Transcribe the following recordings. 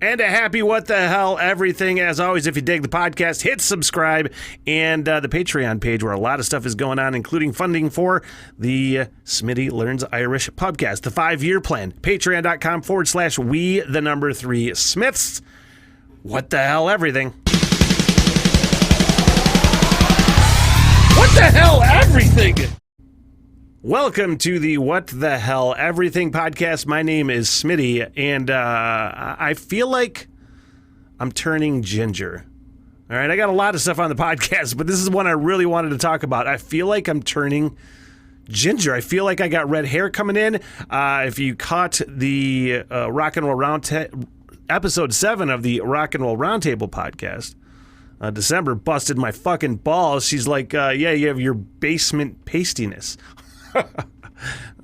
And a happy what the hell everything. As always, if you dig the podcast, hit subscribe and the Patreon page where a lot of stuff is going on, including funding for the Smitty Learns Irish podcast, the 5-year plan. Patreon.com/we3Smiths. What the hell everything. What the hell everything? Welcome to the What the Hell Everything podcast. My name is Smitty, and I feel like I'm turning ginger. All right, I got a lot of stuff on the podcast, but this is one I really wanted to talk about. I feel like I'm turning ginger. I feel like I got red hair coming in. If you caught the Rock and Roll episode 7 of the Rock and Roll Roundtable podcast, December busted my fucking balls. She's like, yeah, you have your basement pastiness.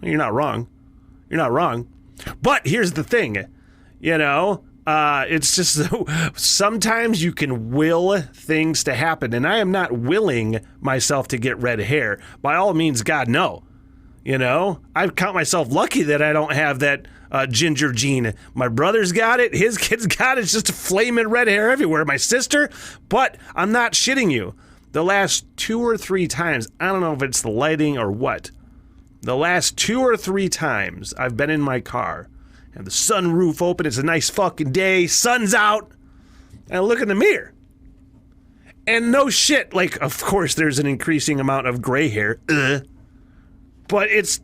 You're not wrong. You're not wrong. But here's the thing, it's just sometimes you can will things to happen, and I am not willing myself to get red hair. By all means, God, no. I count myself lucky that I don't have that ginger gene. My brother's got it. His kid's got it. It's just flaming red hair everywhere. My sister. But I'm not shitting you. The last 2 or 3 times, I don't know if it's the lighting or what, the last 2 or 3 times I've been in my car and the sunroof open, it's a nice fucking day, sun's out, and I look in the mirror. And no shit, like, of course there's an increasing amount of gray hair, but it's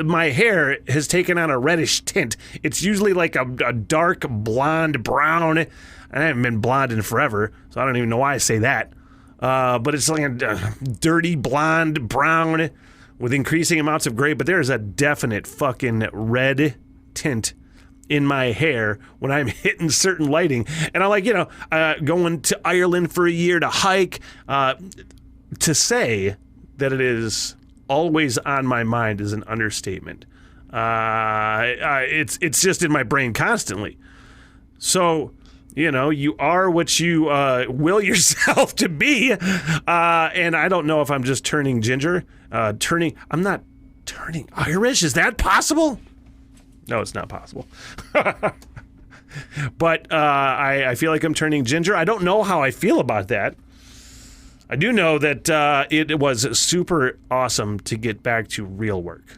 my hair has taken on a reddish tint. It's usually like a dark blonde brown, and I haven't been blonde in forever, so I don't even know why I say that. But it's like a dirty blonde brown with increasing amounts of gray, but there's a definite fucking red tint in my hair when I'm hitting certain lighting. And I'm like, going to Ireland for a year to hike, to say that it is always on my mind is an understatement. It's just in my brain constantly. So, you are what you will yourself to be. And I don't know if I'm just turning ginger. I'm not turning Irish. Is that possible? No, it's not possible. But I feel like I'm turning ginger. I don't know how I feel about that. I do know that it was super awesome to get back to real work.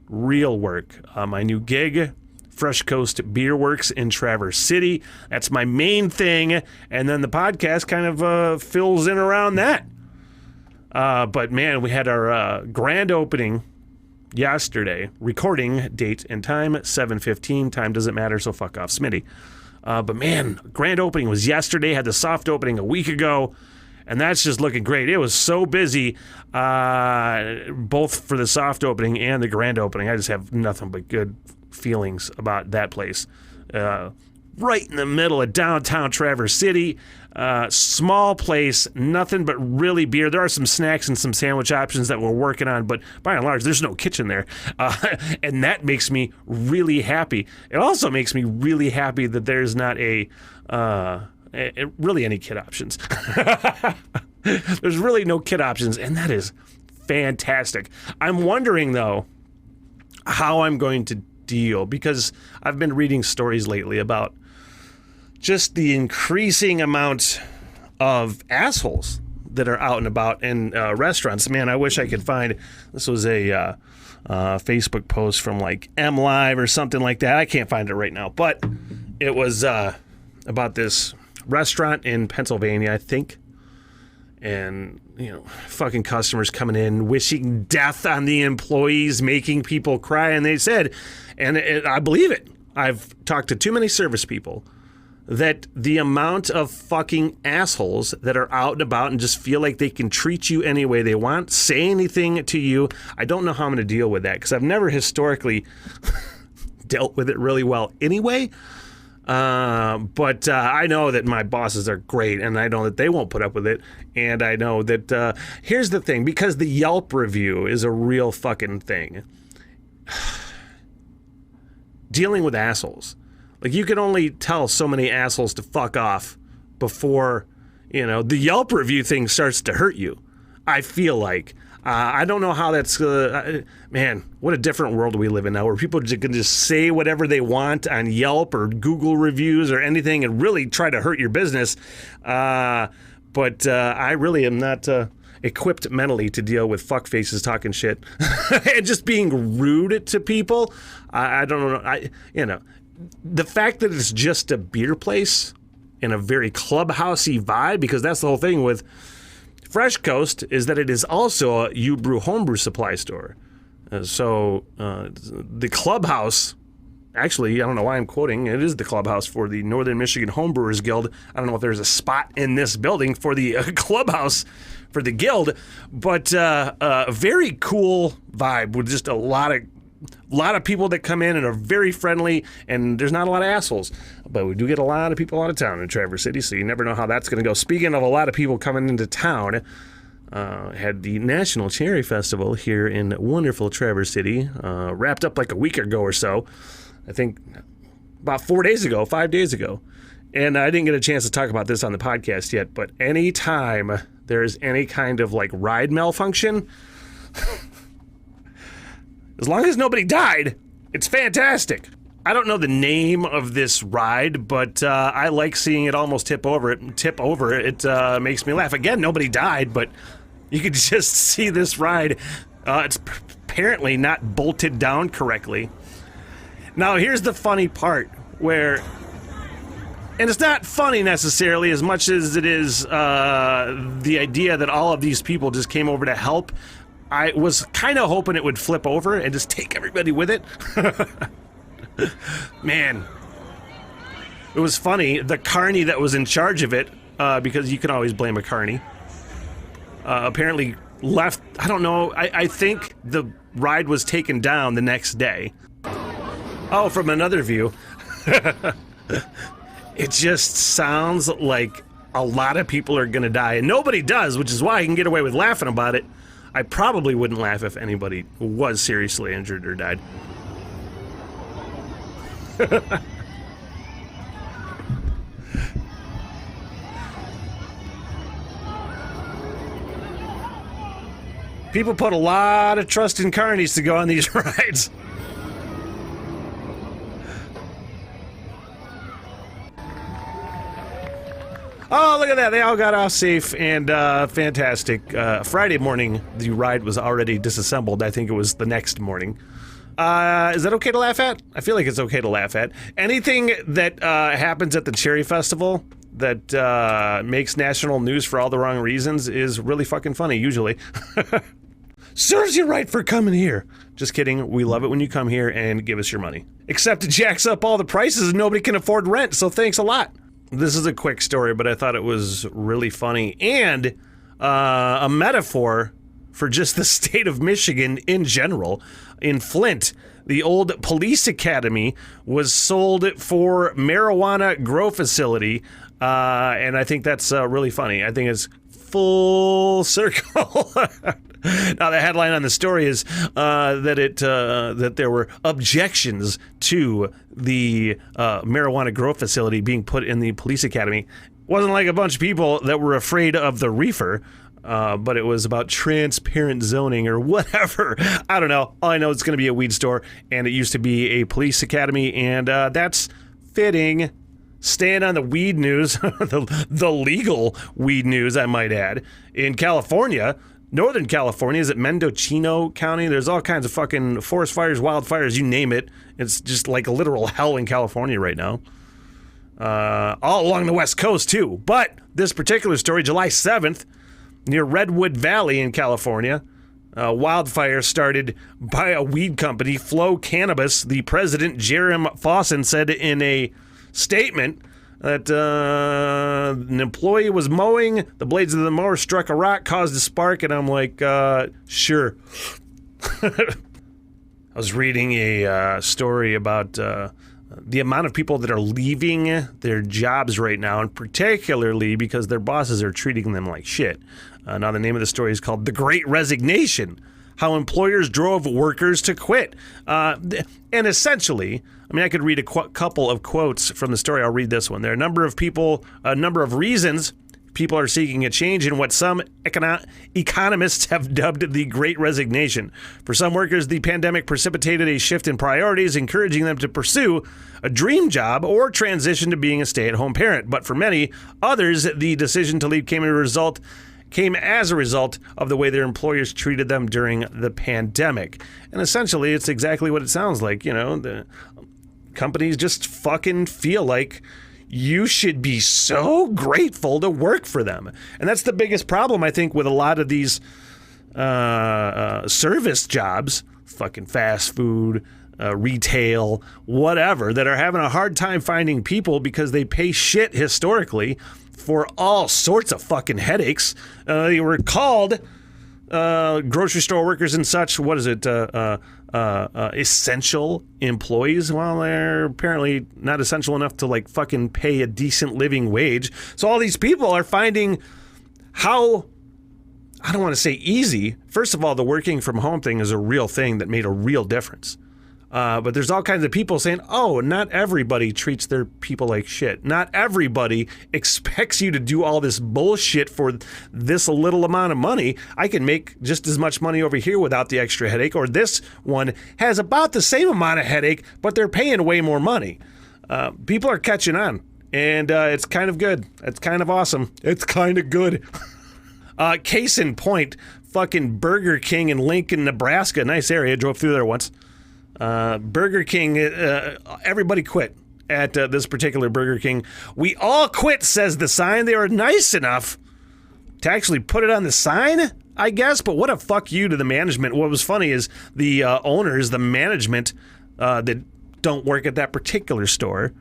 Real work. My new gig, Fresh Coast Beer Works in Traverse City. That's my main thing. And then the podcast kind of fills in around that. But man, we had our grand opening yesterday. Recording date and time, 7:15. Time doesn't matter, so fuck off, Smitty. But man, grand opening was yesterday. Had the soft opening a week ago. And that's just looking great. It was so busy, both for the soft opening and the grand opening. I just have nothing but good feelings about that place. Right in the middle of downtown Traverse City. Small place, nothing but really beer. There are some snacks and some sandwich options that we're working on, but by and large, there's no kitchen there. And that makes me really happy. It also makes me really happy that there's not really any kid options. There's really no kid options, and that is fantastic. I'm wondering, though, how I'm going to deal, because I've been reading stories lately about just the increasing amount of assholes that are out and about in restaurants. Man, I wish I could find, this was a Facebook post from like M Live or something like that. I can't find it right now, but it was about this restaurant in Pennsylvania, I think. And, fucking customers coming in, wishing death on the employees, making people cry. And they said, and I believe it, I've talked to too many service people, that the amount of fucking assholes that are out and about and just feel like they can treat you any way they want, say anything to you. I don't know how I'm going to deal with that, because I've never historically dealt with it really well anyway. But I know that my bosses are great, and I know that they won't put up with it. And I know that, here's the thing, because the Yelp review is a real fucking thing. Dealing with assholes. Like, you can only tell so many assholes to fuck off before, the Yelp review thing starts to hurt you. I feel like. I don't know how that's, man, what a different world we live in now, where people can just say whatever they want on Yelp or Google reviews or anything and really try to hurt your business. But I really am not equipped mentally to deal with fuck faces talking shit and just being rude to people. I don't know. The fact that it's just a beer place in a very clubhousey vibe, because that's the whole thing with Fresh Coast, is that it is also a You Brew homebrew supply store. So the clubhouse, actually, I don't know why I'm quoting, it is the clubhouse for the Northern Michigan Homebrewers Guild. I don't know if there's a spot in this building for the clubhouse for the guild, but a very cool vibe with just a lot of people that come in and are very friendly, and there's not a lot of assholes. But we do get a lot of people out of town in Traverse City, so you never know how that's going to go. Speaking of a lot of people coming into town, had the National Cherry Festival here in wonderful Traverse City, wrapped up like a week ago or so. I think about 5 days ago. And I didn't get a chance to talk about this on the podcast yet, but anytime there's any kind of like ride malfunction, as long as nobody died, it's fantastic. I don't know the name of this ride, but I like seeing it almost tip over. It makes me laugh. Again, nobody died, but you could just see this ride. It's apparently not bolted down correctly. Now, here's the funny part where, and it's not funny necessarily as much as it is the idea that all of these people just came over to help. I was kind of hoping it would flip over and just take everybody with it. Man, it was funny. The carny that was in charge of it, because you can always blame a carny, apparently left. I don't know. I think the ride was taken down the next day. Oh, from another view. It just sounds like a lot of people are going to die, and nobody does, which is why I can get away with laughing about it. I probably wouldn't laugh if anybody was seriously injured or died. People put a lot of trust in carnies to go on these rides. Oh, look at that. They all got off safe and fantastic. Friday morning, the ride was already disassembled. I think it was the next morning. Is that okay to laugh at? I feel like it's okay to laugh at. Anything that happens at the Cherry Festival that makes national news for all the wrong reasons is really fucking funny, usually. Serves you right for coming here. Just kidding. We love it when you come here and give us your money. Except it jacks up all the prices and nobody can afford rent, so thanks a lot. This is a quick story, but I thought it was really funny and a metaphor for just the state of Michigan in general. In Flint, the old police academy was sold for marijuana grow facility, and I think that's really funny. I think it's full circle. Now, the headline on the story is that there were objections to the marijuana grow facility being put in the police academy. It wasn't like a bunch of people that were afraid of the reefer, but it was about transparent zoning or whatever. I don't know. All I know is it's going to be a weed store, and it used to be a police academy, and that's fitting. Staying on the weed news, the legal weed news, I might add, in California. Northern California, is it Mendocino County? There's all kinds of fucking forest fires, wildfires, you name it. It's just like a literal hell in California right now. All along the West Coast, too. But this particular story, July 7th, near Redwood Valley in California, wildfire started by a weed company, Flow Cannabis. The president, Jerem Fawson, said in a statement that an employee was mowing, the blades of the mower struck a rock, caused a spark, and I'm like, sure. I was reading a story about the amount of people that are leaving their jobs right now, and particularly because their bosses are treating them like shit. Now, the name of the story is called The Great Resignation, How Employers Drove Workers to Quit. And essentially, I mean, I could read a couple of quotes from the story. I'll read this one. There are a number of reasons people are seeking a change in what some economists have dubbed the Great Resignation. For some workers, the pandemic precipitated a shift in priorities, encouraging them to pursue a dream job or transition to being a stay-at-home parent. But for many others, the decision to leave came as a result of the way their employers treated them during the pandemic. And essentially, it's exactly what it sounds like. You know, the companies just fucking feel like you should be so grateful to work for them. And that's the biggest problem, I think, with a lot of these service jobs, fucking fast food, retail, whatever, that are having a hard time finding people because they pay shit historically for all sorts of fucking headaches. They were called grocery store workers and such. What is it? Essential employees. Well, they're apparently not essential enough to like fucking pay a decent living wage. So all these people are finding how, I don't want to say easy. First of all, the working from home thing is a real thing that made a real difference. But there's all kinds of people saying, oh, not everybody treats their people like shit. Not everybody expects you to do all this bullshit for this little amount of money. I can make just as much money over here without the extra headache. Or this one has about the same amount of headache, but they're paying way more money. People are catching on. And it's kind of good. It's kind of awesome. It's kind of good. Case in point, fucking Burger King in Lincoln, Nebraska. Nice area. Drove through there once. Burger King, everybody quit at this particular Burger King. We all quit, says the sign. They were nice enough to actually put it on the sign, I guess, but what a fuck you to the management. What was funny is the owners, the management that don't work at that particular store,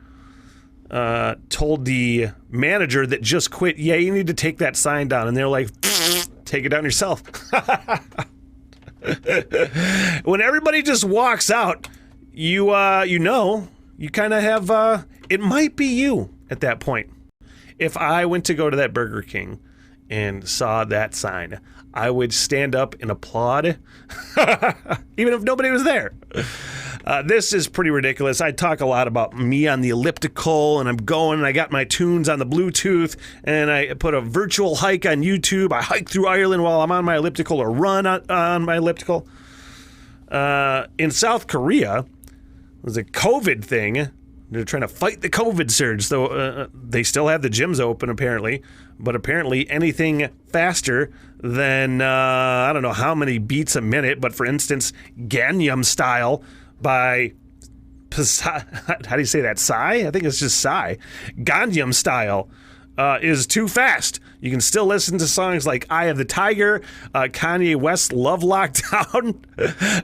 told the manager that just quit, yeah, you need to take that sign down. And they're like, take it down yourself. When everybody just walks out, you kind of have, it might be you at that point. If I went to go to that Burger King and saw that sign, I would stand up and applaud, even if nobody was there. This is pretty ridiculous. I talk a lot about me on the elliptical, and I'm going, and I got my tunes on the Bluetooth, and I put a virtual hike on YouTube. I hike through Ireland while I'm on my elliptical, or run on my elliptical. In South Korea, there's a COVID thing. They're trying to fight the COVID surge, so they still have the gyms open, apparently. But apparently anything faster than, I don't know how many beats a minute, but for instance, Gangnam Style by, how do you say that, Psy? I think it's just Psy. Gangnam Style is too fast. You can still listen to songs like Eye of the Tiger, Kanye West Love Lockdown,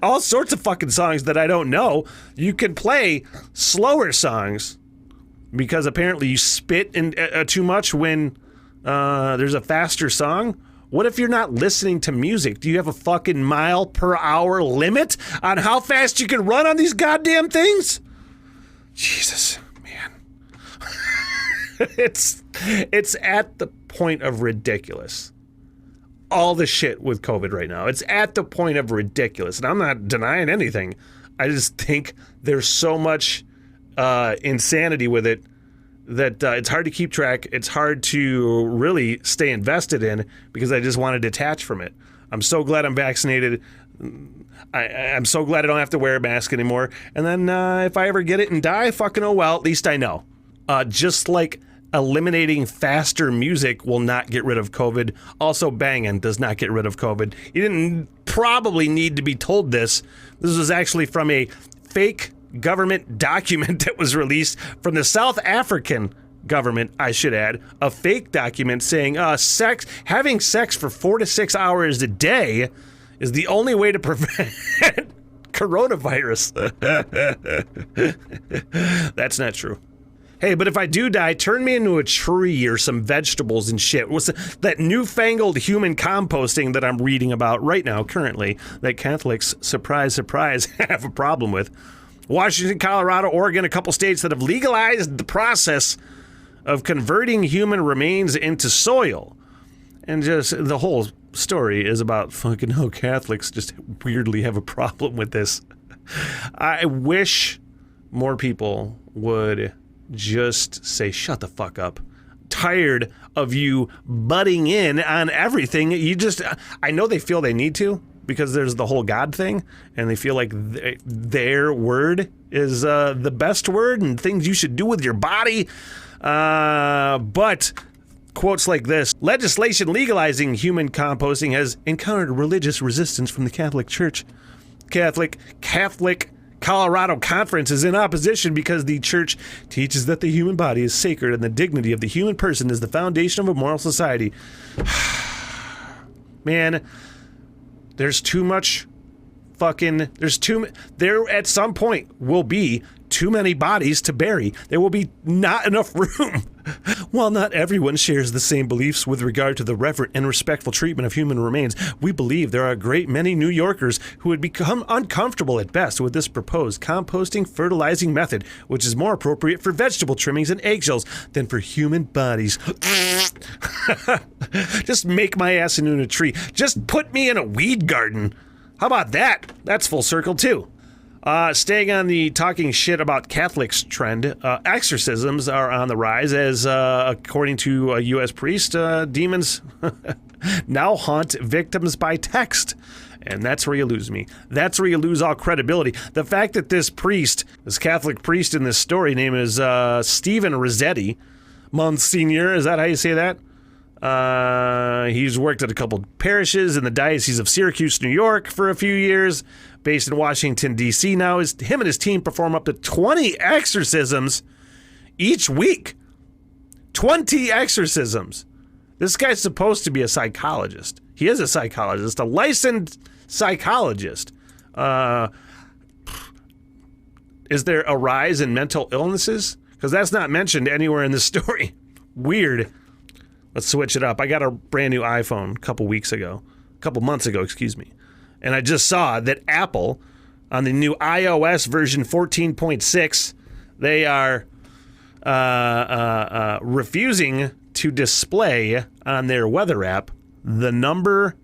all sorts of fucking songs that I don't know. You can play slower songs because apparently you spit in, too much when there's a faster song. What if you're not listening to music? Do you have a fucking mile per hour limit on how fast you can run on these goddamn things? Jesus, man. It's at the point of ridiculous. All the shit with COVID right now. It's at the point of ridiculous. And I'm not denying anything. I just think there's so much insanity with it that it's hard to keep track. It's hard to really stay invested in because I just want to detach from it. I'm so glad I'm vaccinated. I'm so glad I don't have to wear a mask anymore. And then if I ever get it and die, fucking oh well, at least I know. Just like eliminating faster music will not get rid of COVID. Also, banging does not get rid of COVID. You didn't probably need to be told this. This was actually from a fake government document that was released from the South African government, I should add, a fake document saying having sex for 4 to 6 hours a day is the only way to prevent coronavirus. That's not true. Hey, but if I do die, turn me into a tree or some vegetables and shit. What's that newfangled human composting that I'm reading about right now currently that Catholics, surprise, surprise, have a problem with? Washington, Colorado, Oregon, a couple states that have legalized the process of converting human remains into soil. And just the whole story is about fucking how Catholics just weirdly have a problem with this. I wish more people would just say, shut the fuck up. tired of you butting in on everything. I know they feel they need to because there's the whole God thing, and they feel like their word is the best word and things you should do with your body. But quotes like this: legislation legalizing human composting has encountered religious resistance from the Catholic Church. Catholic Colorado Conference is in opposition because the church teaches that the human body is sacred and the dignity of the human person is the foundation of a moral society. Man, there's too much there at some point will be too many bodies to bury. There will be not enough room. While not everyone shares the same beliefs with regard to the reverent and respectful treatment of human remains, we believe there are a great many New Yorkers who would become uncomfortable at best with this proposed composting fertilizing method, which is more appropriate for vegetable trimmings and eggshells than for human bodies. Just make my ass into a tree. Just put me in a weed garden. How about that? That's full circle too. Staying on the talking shit about Catholics trend, exorcisms are on the rise as, according to a U.S. priest, demons now haunt victims by text. And that's where you lose me. That's where you lose all credibility. The fact that this Catholic priest in this story, name is Stephen Rossetti, Monsignor, is that how you say that? He's worked at a couple parishes in the Diocese of Syracuse, New York for a few years, based in Washington, D.C. now. Him and his team perform up to 20 exorcisms each week. 20 exorcisms. This guy's supposed to be a psychologist. He is a psychologist, a licensed psychologist. Is there a rise in mental illnesses? Because that's not mentioned anywhere in this story. Weird. Let's switch it up. I got a brand new iPhone a couple months ago, excuse me. And I just saw that Apple, on the new iOS version 14.6, they are refusing to display on their weather app the number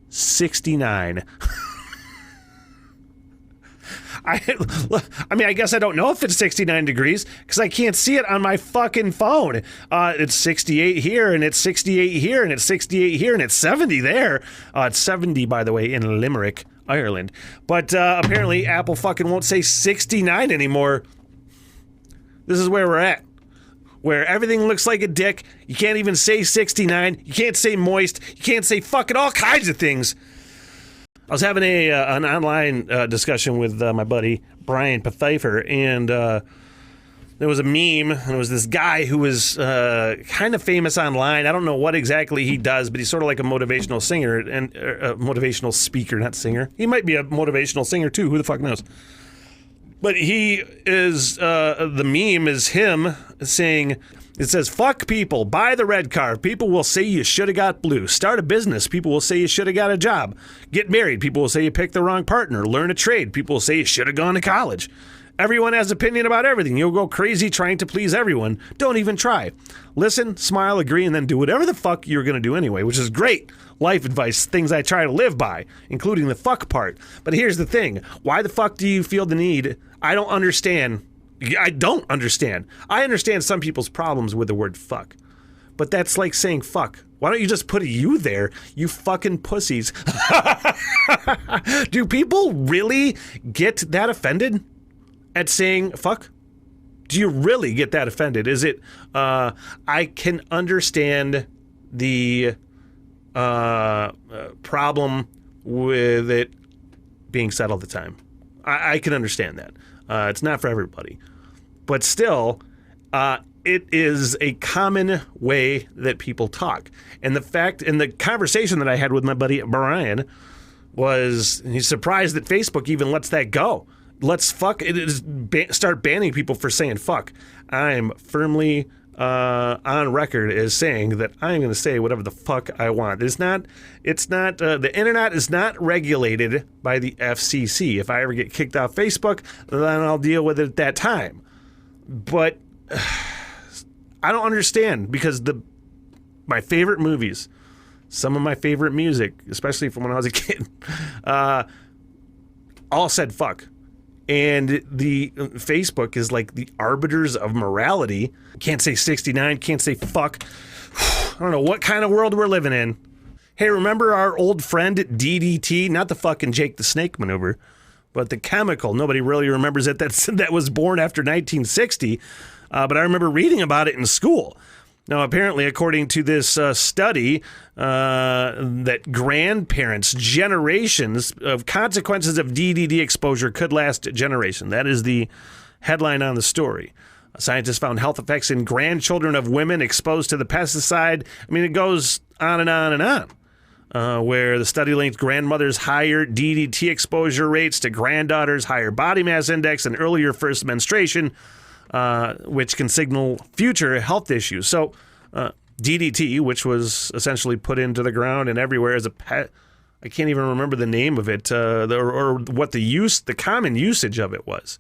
69. I mean, I guess I don't know if it's 69 degrees because I can't see it on my fucking phone. It's 68 here, and it's 68 here, and it's 68 here, and it's 70 there. It's 70, by the way, in Limerick, Ireland. But apparently Apple fucking won't say 69 anymore. This is where we're at. Where everything looks like a dick. You can't even say 69. You can't say moist. You can't say fucking all kinds of things. I was having an online discussion with my buddy Brian Pathifer, and there was a meme, and it was this guy who was kind of famous online. I don't know what exactly he does, but he's sort of like a motivational singer and a motivational speaker, not singer. He might be a motivational singer too. Who the fuck knows? But he is the meme is him saying. It says, fuck people, buy the red car. People will say you should have got blue. Start a business. People will say you should have got a job. Get married. People will say you picked the wrong partner. Learn a trade. People will say you should have gone to college. Everyone has an opinion about everything. You'll go crazy trying to please everyone. Don't even try. Listen, smile, agree, and then do whatever the fuck you're going to do anyway, which is great life advice, things I try to live by, including the fuck part. But here's the thing. Why the fuck do you feel the need? I don't understand. I understand some people's problems with the word fuck. But that's like saying fuck. Why don't you just put a you there, you fucking pussies? Do people really get that offended at saying fuck? Do you really get that offended? Is it, I can understand the problem with it being said all the time. I can understand that. It's not for everybody. But still, it is a common way that people talk. And the conversation that I had with my buddy Brian was, he's surprised that Facebook even lets that go. Start banning people for saying fuck. I'm firmly on record as saying that I'm going to say whatever the fuck I want. The internet is not regulated by the FCC. If I ever get kicked off Facebook, then I'll deal with it at that time. But I don't understand because my favorite movies, some of my favorite music, especially from when I was a kid, all said fuck. And the Facebook is like the arbiters of morality. Can't say 69, can't say fuck. I don't know what kind of world we're living in. Hey, remember our old friend DDT? Not the fucking Jake the Snake maneuver, but the chemical. Nobody really remembers it. That was born after 1960, but I remember reading about it in school. Now, apparently, according to this study, that grandparents' generations of consequences of DDT exposure could last a generation. That is the headline on the story. Scientists found health effects in grandchildren of women exposed to the pesticide. I mean, it goes on and on and on. Where the study linked grandmothers' higher DDT exposure rates to granddaughters' higher body mass index and earlier first menstruation, which can signal future health issues. So DDT, which was essentially put into the ground and everywhere as a pet, I can't even remember the name of it or what the common usage of it was.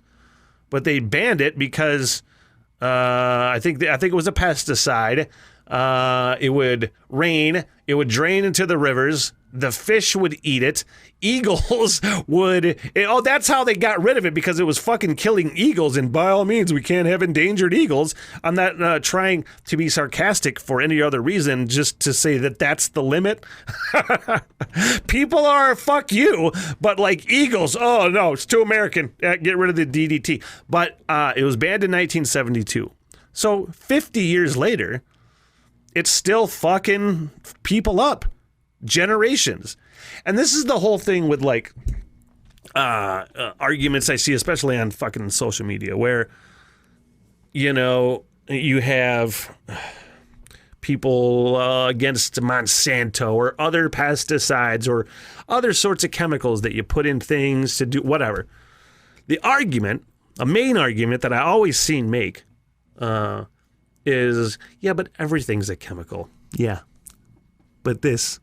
But they banned it because I think it was a pesticide. It would rain. It would drain into the rivers. The fish would eat it. Eagles would... that's how they got rid of it, because it was fucking killing eagles, and by all means, we can't have endangered eagles. I'm not trying to be sarcastic for any other reason, just to say that that's the limit. People are, fuck you, but like eagles, oh no, it's too American. Get rid of the DDT. But it was banned in 1972. So 50 years later, it's still fucking people up. Generations. And this is the whole thing with like arguments I see, especially on fucking social media, where, you know, you have people against Monsanto or other pesticides or other sorts of chemicals that you put in things to do whatever. The argument, a main argument that I always seen make is, yeah, but everything's a chemical. Yeah. But this...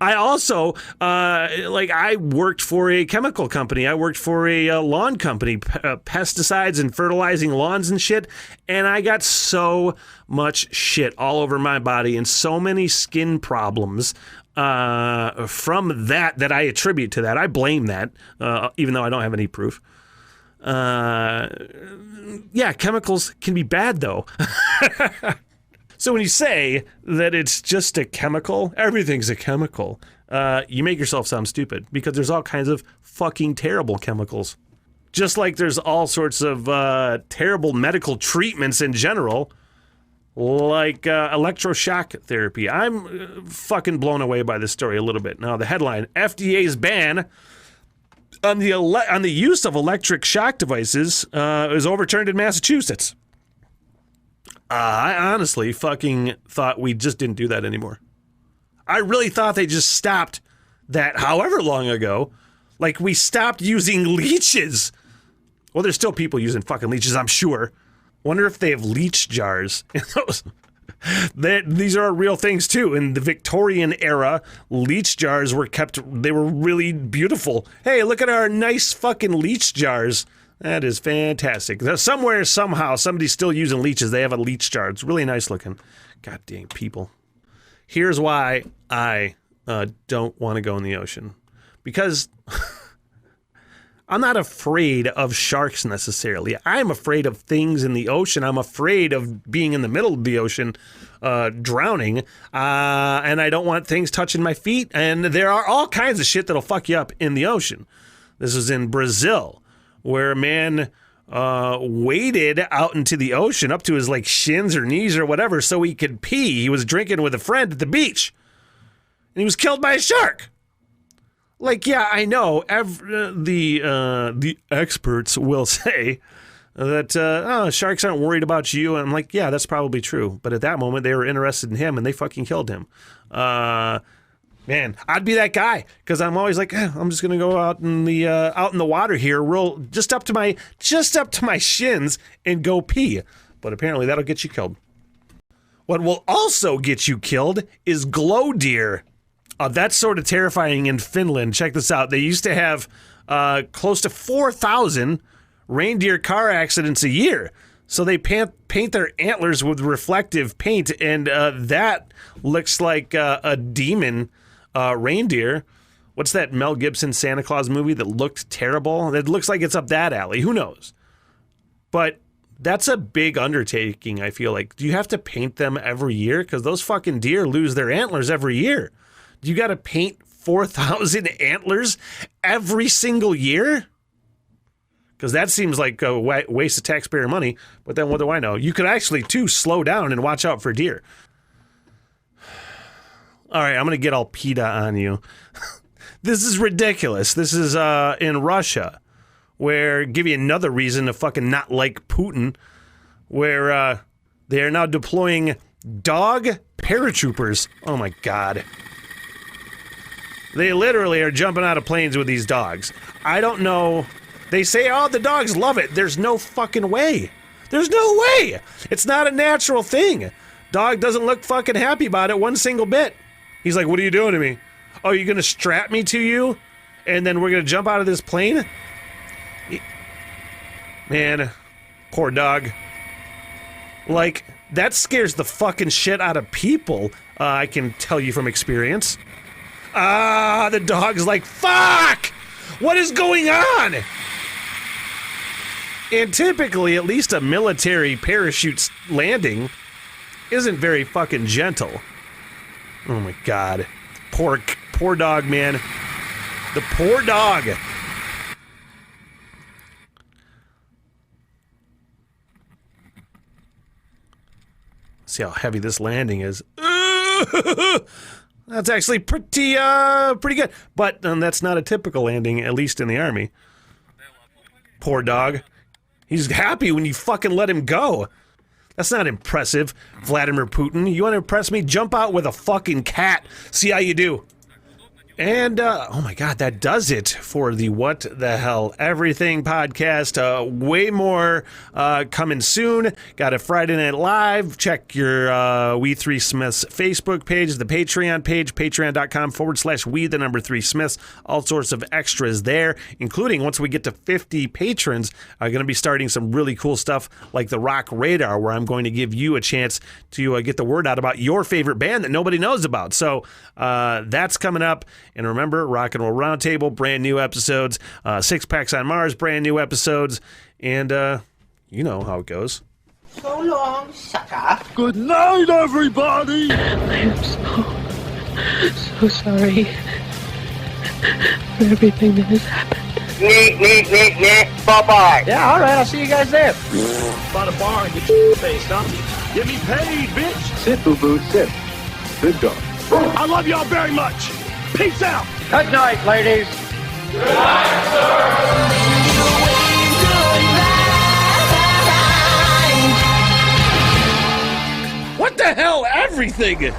I also, I worked for a chemical company. I worked for a lawn company, pesticides and fertilizing lawns and shit. And I got so much shit all over my body and so many skin problems from that I attribute to that. I blame that, even though I don't have any proof. Yeah, chemicals can be bad, though. So when you say that it's just a chemical, everything's a chemical, you make yourself sound stupid, because there's all kinds of fucking terrible chemicals. Just like there's all sorts of terrible medical treatments in general, like electroshock therapy. I'm fucking blown away by this story a little bit. Now, the headline, FDA's ban on the use of electric shock devices is overturned in Massachusetts. I honestly fucking thought we just didn't do that anymore. I really thought they just stopped that however long ago. Like, we stopped using leeches. Well, there's still people using fucking leeches, I'm sure. Wonder if they have leech jars in those. These are real things, too. In the Victorian era, leech jars were they were really beautiful. Hey, look at our nice fucking leech jars. That is fantastic. Somewhere, somehow, somebody's still using leeches. They have a leech jar. It's really nice looking. God dang people. Here's why I don't want to go in the ocean. Because I'm not afraid of sharks necessarily. I'm afraid of things in the ocean. I'm afraid of being in the middle of the ocean, drowning. And I don't want things touching my feet. And there are all kinds of shit that'll fuck you up in the ocean. This was in Brazil, where a man waded out into the ocean up to his like shins or knees or whatever so he could pee. He was drinking with a friend at the beach, and he was killed by a shark. Like, yeah, I know the experts will say that sharks aren't worried about you. And I'm like, yeah, that's probably true. But at that moment, they were interested in him, and they fucking killed him. Man, I'd be that guy, because I'm always like, I'm just gonna go out in the water here, just up to my shins, and go pee. But apparently that'll get you killed. What will also get you killed is glow deer. That's sort of terrifying in Finland. Check this out. They used to have close to 4,000 reindeer car accidents a year. So they paint their antlers with reflective paint, and that looks like a demon reindeer What's that Mel Gibson Santa Claus movie that looked terrible? It looks like it's up that alley. Who knows? But that's a big undertaking, I feel like. Do you have to paint them every year? Because those fucking deer lose their antlers every year. Do you got to paint 4,000 antlers every single year? Because that seems like a waste of taxpayer money. But then what do I know? You could actually, too, slow down and watch out for deer. All right, I'm going to get all PETA on you. This is ridiculous. This is in Russia, where, give you another reason to fucking not like Putin, where they are now deploying dog paratroopers. Oh my God. They literally are jumping out of planes with these dogs. I don't know. They say, oh, the dogs love it. There's no fucking way. There's no way. It's not a natural thing. Dog doesn't look fucking happy about it one single bit. He's like, what are you doing to me? Oh, you're going to strap me to you? And then we're going to jump out of this plane? Man, poor dog. Like, that scares the fucking shit out of people, I can tell you from experience. The dog's like, fuck! What is going on? And typically, at least a military parachute landing isn't very fucking gentle. Oh my God. Poor dog, man. The poor dog. See how heavy this landing is. That's actually pretty good. But that's not a typical landing, at least in the Army. Poor dog. He's happy when you fucking let him go. That's not impressive, Vladimir Putin. You want to impress me? Jump out with a fucking cat. See how you do. And, oh my God, that does it for the What the Hell Everything podcast. Way more coming soon. Got a Friday Night Live. Check your We Three Smiths Facebook page, the Patreon page, patreon.com/we3 Smiths. All sorts of extras there, including once we get to 50 patrons, I'm going to be starting some really cool stuff like the Rock Radar, where I'm going to give you a chance to get the word out about your favorite band that nobody knows about. So that's coming up. And remember, Rock and Roll Roundtable, brand new episodes. Six Packs on Mars, brand new episodes. And you know how it goes. So long, sucker. Good night, everybody! I am so sorry for everything that has happened. Bye-bye. Yeah, alright, I'll see you guys there. By the bar and get your face, huh? Get me paid, bitch! Sit, boo-boo, sit. Good dog. I love y'all very much! Peace out! Good night, ladies! Good night, sir! What the hell? Everything!